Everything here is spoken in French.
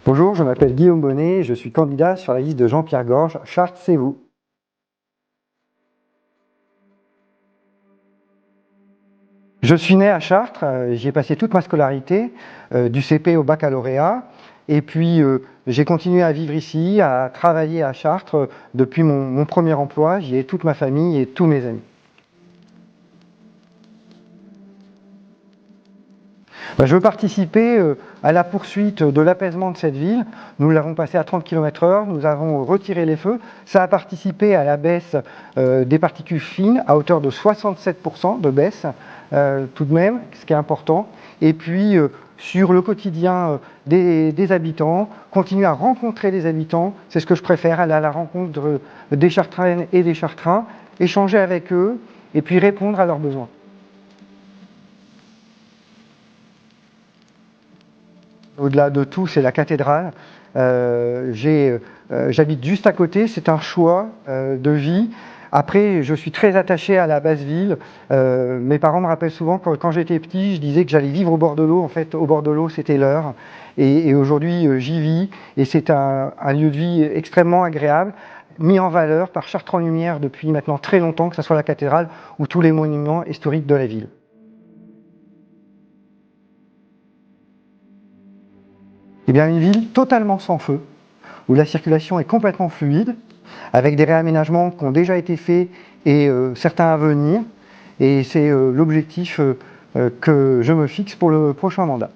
Bonjour, je m'appelle Guillaume Bonnet, je suis candidat sur la liste de Jean-Pierre Gorge. Chartres, c'est vous. Je suis né à Chartres, j'y ai passé toute ma scolarité, du CP au baccalauréat, et puis j'ai continué à vivre ici, à travailler à Chartres depuis mon premier emploi. J'y ai toute ma famille et tous mes amis. Je veux participer à la poursuite de l'apaisement de cette ville. Nous l'avons passé à 30 km/h, nous avons retiré les feux. Ça a participé à la baisse des particules fines à hauteur de 67% de baisse, tout de même, ce qui est important. Et puis, sur le quotidien des habitants, continuer à rencontrer les habitants, c'est ce que je préfère, aller à la rencontre des Chartraines et des Chartrains, échanger avec eux et puis répondre à leurs besoins. Au-delà de tout, c'est la cathédrale. J'habite juste à côté, c'est un choix de vie. Après, je suis très attaché à la basse ville. Mes parents me rappellent souvent que quand j'étais petit, je disais que j'allais vivre au bord de l'eau. En fait, au bord de l'eau, c'était l'heure. Et aujourd'hui, j'y vis. Et c'est un lieu de vie extrêmement agréable, mis en valeur par Chartres en Lumière depuis maintenant très longtemps, que ce soit la cathédrale ou tous les monuments historiques de la ville. Eh bien, une ville totalement sans feu, où la circulation est complètement fluide, avec des réaménagements qui ont déjà été faits et certains à venir. Et c'est l'objectif que je me fixe pour le prochain mandat.